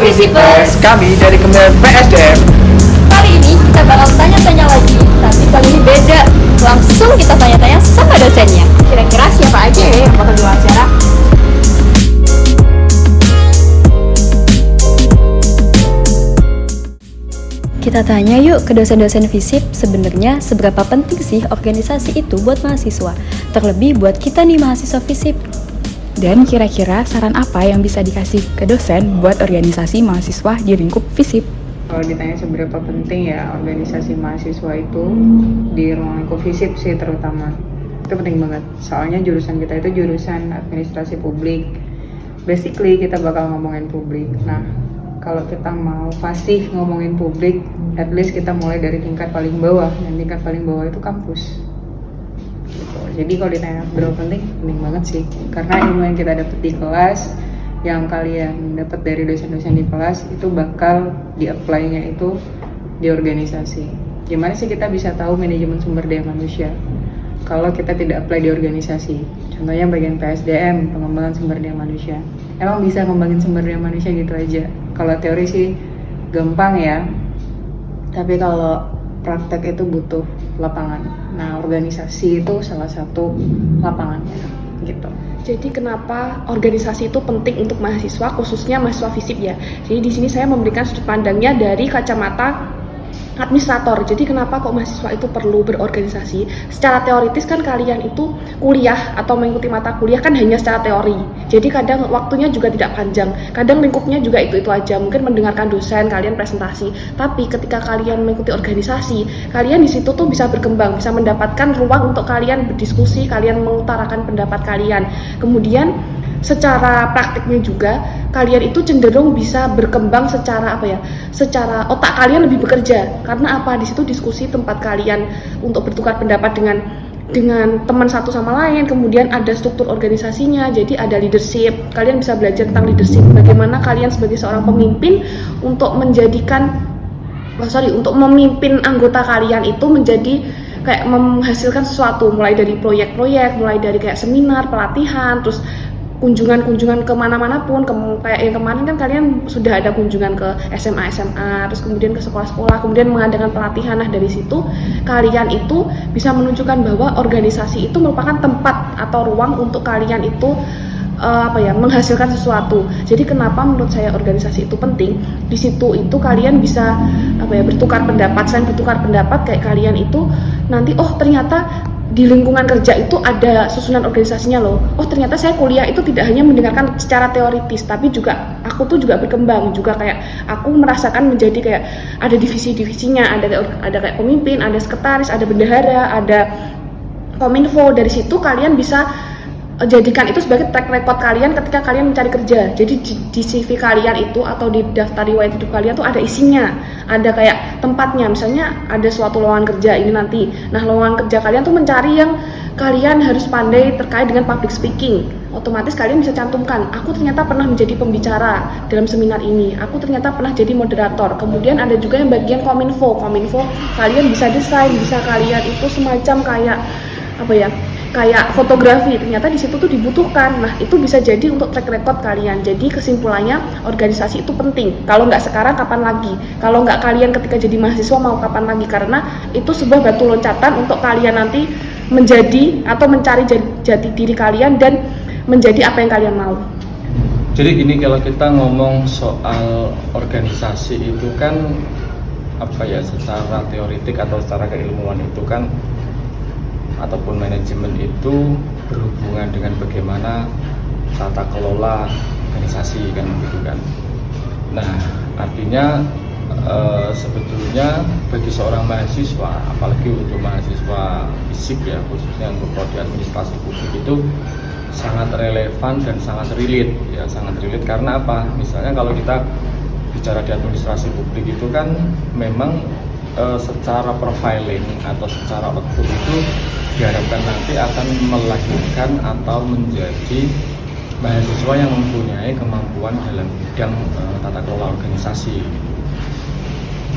Visipers, Kami dari Kementerian PSDM. kali ini kita bakal tanya-tanya lagi, tapi kali ini beda. Langsung kita tanya-tanya sama dosennya. Kira-kira siapa aja ya yang bakal diwawancara? Kita tanya yuk ke dosen-dosen FISIP, sebenarnya seberapa penting sih organisasi itu buat mahasiswa, terlebih buat kita nih mahasiswa FISIP. Dan kira-kira saran apa yang bisa dikasih ke dosen buat organisasi mahasiswa di lingkup FISIP? Kalau ditanya seberapa penting ya organisasi mahasiswa itu di ruang lingkup FISIP sih terutama, itu penting banget. Soalnya jurusan kita itu jurusan administrasi publik. Basically kita bakal ngomongin publik. Nah, kalau kita mau fasih ngomongin publik, at least kita mulai dari tingkat paling bawah, dan tingkat paling bawah itu kampus. Gitu. Jadi kalau ditanya berapa penting banget sih. Karena ilmu yang kita dapat di kelas, yang kalian dapat dari dosen-dosen di kelas, itu bakal di-apply-nya itu di organisasi. Gimana sih kita bisa tahu manajemen sumber daya manusia kalau kita tidak apply di organisasi? Contohnya bagian PSDM, pengembangan sumber daya manusia. Emang bisa ngembangin sumber daya manusia gitu aja? Kalau teori sih gampang ya, tapi kalau praktek itu butuh lapangan. Nah, organisasi itu salah satu lapangannya gitu. Jadi kenapa organisasi itu penting untuk mahasiswa, khususnya mahasiswa FISIP ya. Jadi di sini saya memberikan sudut pandangnya dari kacamata administrator. Jadi kenapa kok mahasiswa itu perlu berorganisasi? Secara teoritis kan kalian itu kuliah atau mengikuti mata kuliah kan hanya secara teori. Jadi kadang waktunya juga tidak panjang. Kadang lingkupnya juga itu aja. Mungkin mendengarkan dosen, kalian presentasi. Tapi ketika kalian mengikuti organisasi, kalian di situ tuh bisa berkembang, bisa mendapatkan ruang untuk kalian berdiskusi, kalian mengutarakan pendapat kalian. Kemudian secara praktiknya juga kalian itu cenderung bisa berkembang secara otak kalian lebih bekerja. Karena apa? Di situ diskusi tempat kalian untuk bertukar pendapat dengan teman satu sama lain. Kemudian ada struktur organisasinya, jadi ada leadership. Kalian bisa belajar tentang leadership, bagaimana kalian sebagai seorang pemimpin untuk memimpin anggota kalian itu menjadi kayak menghasilkan sesuatu, mulai dari proyek-proyek, mulai dari kayak seminar, pelatihan, terus kunjungan kemana-mana pun, kayak yang kemarin kan kalian sudah ada kunjungan ke SMA, terus kemudian ke sekolah-sekolah, kemudian mengadakan pelatihan. Nah dari situ kalian itu bisa menunjukkan bahwa organisasi itu merupakan tempat atau ruang untuk kalian itu menghasilkan sesuatu. Jadi kenapa menurut saya organisasi itu penting? Di situ itu kalian bisa bertukar pendapat. Selain bertukar pendapat, kayak kalian itu nanti ternyata di lingkungan kerja itu ada susunan organisasinya loh. Ternyata saya kuliah itu tidak hanya mendengarkan secara teoritis, tapi juga aku tuh juga berkembang, juga kayak aku merasakan menjadi kayak ada divisi-divisinya, ada kayak pemimpin, ada sekretaris, ada bendahara, ada kominfo. Dari situ kalian bisa jadikan itu sebagai track record kalian ketika kalian mencari kerja. Jadi di CV kalian itu atau di daftar riwayat hidup kalian tuh ada isinya, ada kayak tempatnya. Misalnya ada suatu lowongan kerja ini nanti. Nah, lowongan kerja kalian tuh mencari yang kalian harus pandai terkait dengan public speaking. Otomatis kalian bisa cantumkan, aku ternyata pernah menjadi pembicara dalam seminar ini, aku ternyata pernah jadi moderator. Kemudian ada juga yang bagian kominfo kalian bisa desain, bisa kalian itu semacam kayak fotografi, ternyata di situ tuh dibutuhkan. Nah, itu bisa jadi untuk track record kalian. Jadi kesimpulannya organisasi itu penting. Kalau nggak sekarang, kapan lagi? Kalau nggak kalian ketika jadi mahasiswa, mau kapan lagi? Karena itu sebuah batu loncatan untuk kalian nanti menjadi atau mencari jati diri kalian dan menjadi apa yang kalian mau. Jadi gini, kalau kita ngomong soal organisasi itu kan secara teoritik atau secara keilmuan itu kan ataupun manajemen itu berhubungan dengan bagaimana tata kelola organisasi kan gitu kan. Nah, artinya sebetulnya bagi seorang mahasiswa, apalagi untuk mahasiswa FISIP ya, khususnya untuk prodi administrasi publik, itu sangat relevan dan sangat relate karena apa? Misalnya kalau kita bicara di administrasi publik itu kan memang secara profiling atau secara output itu diharapkan nanti akan melahirkan atau menjadi mahasiswa yang mempunyai kemampuan dalam bidang tata kelola organisasi.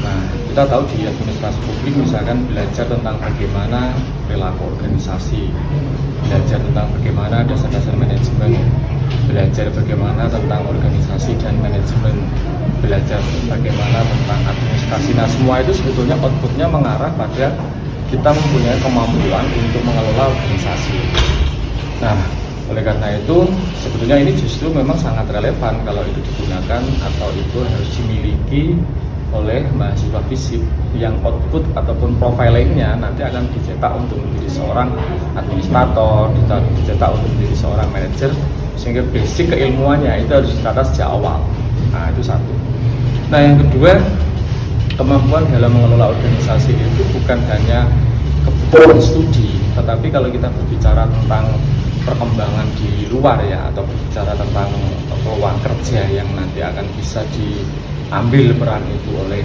Nah, kita tahu di administrasi publik misalkan belajar tentang bagaimana perilaku organisasi, belajar tentang bagaimana dasar-dasar manajemen, belajar bagaimana tentang organisasi dan manajemen. belajar bagaimana tentang administrasi. Nah, semua itu sebetulnya outputnya mengarah pada kita mempunyai kemampuan untuk mengelola organisasi. Nah, oleh karena itu sebetulnya ini justru memang sangat relevan kalau itu digunakan atau itu harus dimiliki oleh mahasiswa FISIP yang output ataupun profilingnya nanti akan dicetak untuk menjadi seorang administrator, dicetak untuk menjadi seorang manajer, sehingga basic keilmuannya itu harus ditata sejak awal. Nah, itu satu. Nah, yang kedua, kemampuan dalam mengelola organisasi itu bukan hanya kebutuhan studi, tetapi kalau kita berbicara tentang perkembangan di luar ya, atau berbicara tentang peluang kerja yang nanti akan bisa diambil peran itu oleh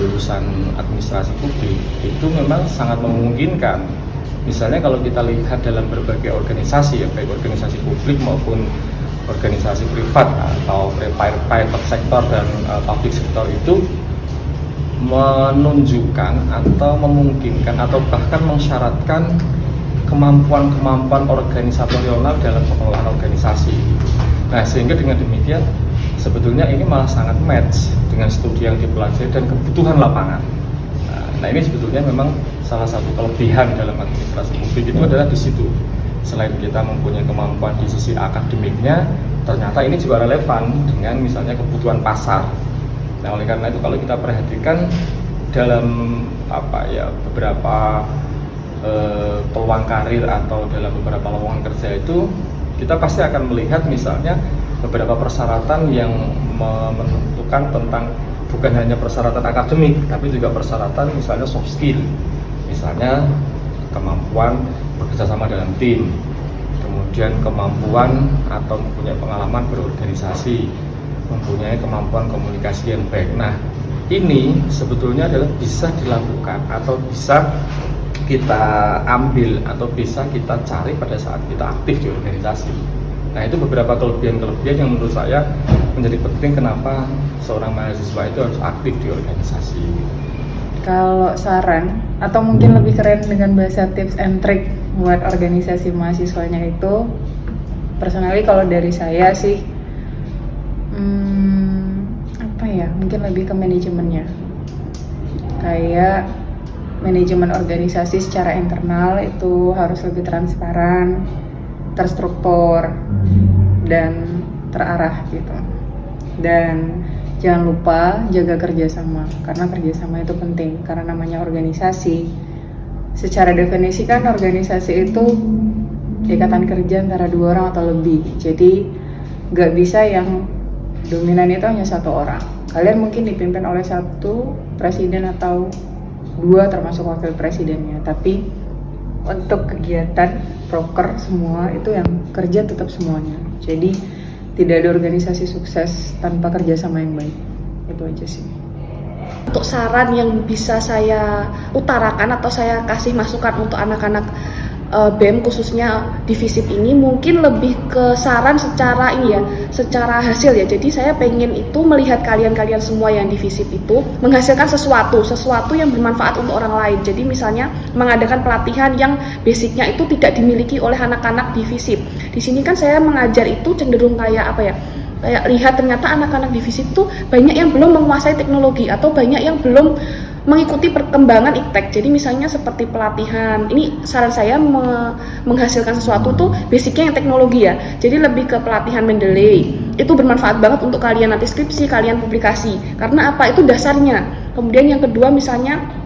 lulusan administrasi publik, itu memang sangat memungkinkan. Misalnya kalau kita lihat dalam berbagai organisasi ya, baik organisasi publik maupun organisasi privat atau private sector dan public sector, itu menunjukkan atau memungkinkan atau bahkan mensyaratkan kemampuan-kemampuan organisasional dalam pengelolaan organisasi. Nah, sehingga dengan demikian sebetulnya ini malah sangat match dengan studi yang dipelajari dan kebutuhan lapangan. Nah, ini sebetulnya memang salah satu kelebihan dalam administrasi publik itu adalah di situ. Selain kita mempunyai kemampuan di sisi akademiknya, ternyata ini juga relevan dengan misalnya kebutuhan pasar. Nah, oleh karena itu kalau kita perhatikan dalam beberapa peluang karir atau dalam beberapa lowongan kerja itu, kita pasti akan melihat misalnya beberapa persyaratan yang menentukan tentang bukan hanya persyaratan akademik, tapi juga persyaratan misalnya soft skill, misalnya kemampuan bekerja sama dalam tim, kemudian kemampuan atau mempunyai pengalaman berorganisasi, mempunyai kemampuan komunikasi yang baik. Nah, ini sebetulnya adalah bisa dilakukan atau bisa kita ambil atau bisa kita cari pada saat kita aktif di organisasi. Nah, itu beberapa kelebihan-kelebihan yang menurut saya menjadi penting kenapa seorang mahasiswa itu harus aktif di organisasi. Kalau saran atau mungkin lebih keren dengan bahasa tips and trick buat organisasi mahasiswanya itu, personally kalau dari saya sih mungkin lebih ke manajemennya. Kayak manajemen organisasi secara internal itu harus lebih transparan, terstruktur, dan terarah gitu. Dan jangan lupa jaga kerjasama, karena kerjasama itu penting. Karena namanya organisasi, secara definisi kan organisasi itu ikatan kerja antara dua orang atau lebih. Jadi nggak bisa yang dominan itu hanya satu orang. Kalian mungkin dipimpin oleh satu presiden atau dua termasuk wakil presidennya, tapi untuk kegiatan proker semua itu yang kerja tetap semuanya. Jadi tidak ada organisasi sukses tanpa kerjasama yang baik. Itu aja sih. Untuk saran yang bisa saya utarakan atau saya kasih masukan untuk anak-anak BEM khususnya di FISIP ini, mungkin lebih ke saran secara secara hasil ya. Jadi saya pengen itu melihat kalian-kalian semua yang di FISIP itu menghasilkan sesuatu yang bermanfaat untuk orang lain. Jadi misalnya mengadakan pelatihan yang basicnya itu tidak dimiliki oleh anak-anak di FISIP. Di sini kan saya mengajar itu cenderung kayak kayak lihat ternyata anak-anak di FISIP tuh banyak yang belum menguasai teknologi atau banyak yang belum mengikuti perkembangan iptek. Jadi misalnya seperti pelatihan, ini saran saya menghasilkan sesuatu tuh basicnya yang teknologi ya. Jadi lebih ke pelatihan Mendeley, itu bermanfaat banget untuk kalian nanti skripsi, kalian publikasi. Karena apa? Itu dasarnya. Kemudian yang kedua misalnya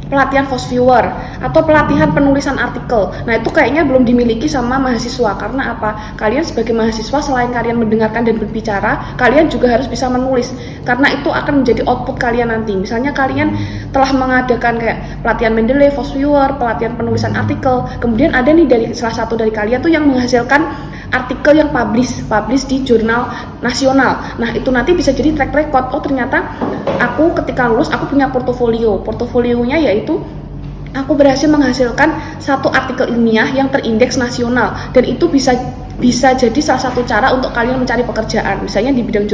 pelatihan Fast Viewer atau pelatihan penulisan artikel. Nah, itu kayaknya belum dimiliki sama mahasiswa. Karena apa? Kalian sebagai mahasiswa selain kalian mendengarkan dan berbicara, kalian juga harus bisa menulis. Karena itu akan menjadi output kalian nanti. Misalnya kalian telah mengadakan kayak pelatihan Mendeley, Fast Viewer, pelatihan penulisan artikel. Kemudian ada nih dari salah satu dari kalian tuh yang menghasilkan artikel yang publish di jurnal nasional. Nah, itu nanti bisa jadi track record. Oh, ternyata aku ketika lulus aku punya portofolio. Portofolionya yaitu aku berhasil menghasilkan satu artikel ilmiah yang terindeks nasional, dan itu bisa jadi salah satu cara untuk kalian mencari pekerjaan. Misalnya di bidang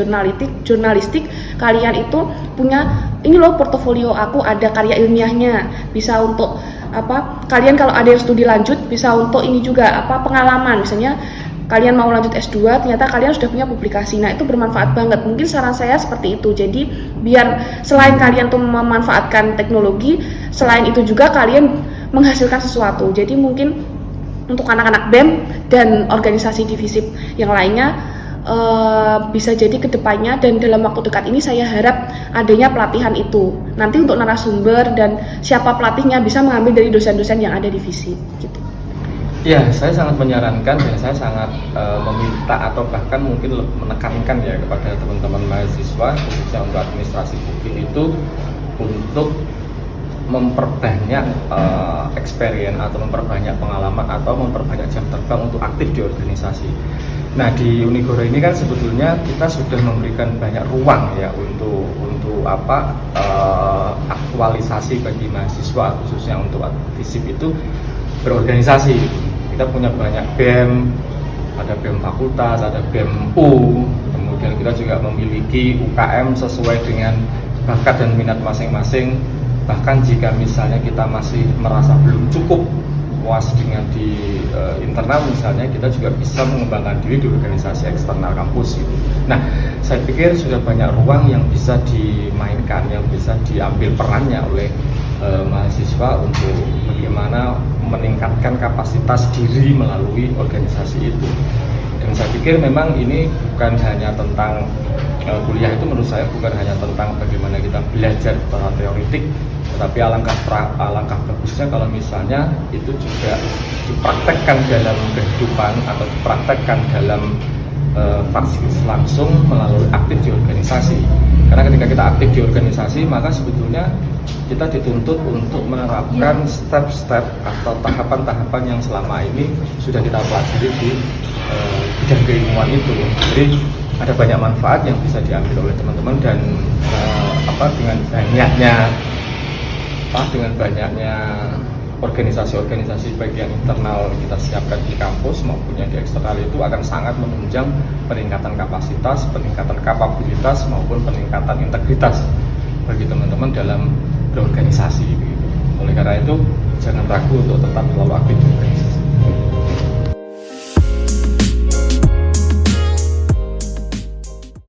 jurnalistik kalian itu punya ini loh portofolio aku ada karya ilmiahnya, bisa untuk kalian kalau ada yang studi lanjut bisa untuk ini juga pengalaman, misalnya kalian mau lanjut S2 ternyata kalian sudah punya publikasi. Nah, itu bermanfaat banget. Mungkin saran saya seperti itu. Jadi biar selain kalian tuh memanfaatkan teknologi, selain itu juga kalian menghasilkan sesuatu. Jadi mungkin untuk anak-anak BEM dan organisasi divisi yang lainnya bisa jadi kedepannya dan dalam waktu dekat ini saya harap adanya pelatihan itu. Nanti untuk narasumber dan siapa pelatihnya bisa mengambil dari dosen-dosen yang ada di FISIP gitu. Ya, saya sangat menyarankan dan saya sangat meminta atau bahkan mungkin menekankan ya kepada teman-teman mahasiswa khususnya untuk administrasi publik itu untuk memperbanyak experience atau memperbanyak pengalaman atau memperbanyak jam terbang untuk aktif di organisasi. Nah, di Unigoro ini kan sebetulnya kita sudah memberikan banyak ruang ya untuk aktualisasi bagi mahasiswa khususnya untuk FISIP itu berorganisasi. Kita punya banyak BEM, ada BEM fakultas, ada BEM U, kemudian kita juga memiliki UKM sesuai dengan bakat dan minat masing-masing. Bahkan jika misalnya kita masih merasa belum cukup puas dengan di internal misalnya, kita juga bisa mengembangkan diri di organisasi eksternal kampus gitu. Nah, saya pikir sudah banyak ruang yang bisa dimainkan, yang bisa diambil perannya oleh mahasiswa untuk bagaimana meningkatkan kapasitas diri melalui organisasi itu. Dan saya pikir memang ini bukan hanya tentang kuliah itu, menurut saya bukan hanya tentang bagaimana kita belajar secara teoritik, tetapi alangkah bagusnya kalau misalnya itu juga dipraktekkan dalam kehidupan atau dipraktekkan dalam praksis langsung melalui aktif di organisasi. Karena ketika kita aktif di organisasi, maka sebetulnya kita dituntut untuk menerapkan step-step atau tahapan-tahapan yang selama ini sudah kita pelajari di bidang keilmuan itu. Jadi ada banyak manfaat yang bisa diambil oleh teman-teman dan dengan banyaknya organisasi-organisasi baik yang internal kita siapkan di kampus maupun yang di eksternal itu akan sangat menunjang peningkatan kapasitas, peningkatan kapabilitas maupun peningkatan integritas bagi teman-teman dalam berorganisasi. Oleh karena itu jangan ragu untuk tetap selalu aktif di organisasi.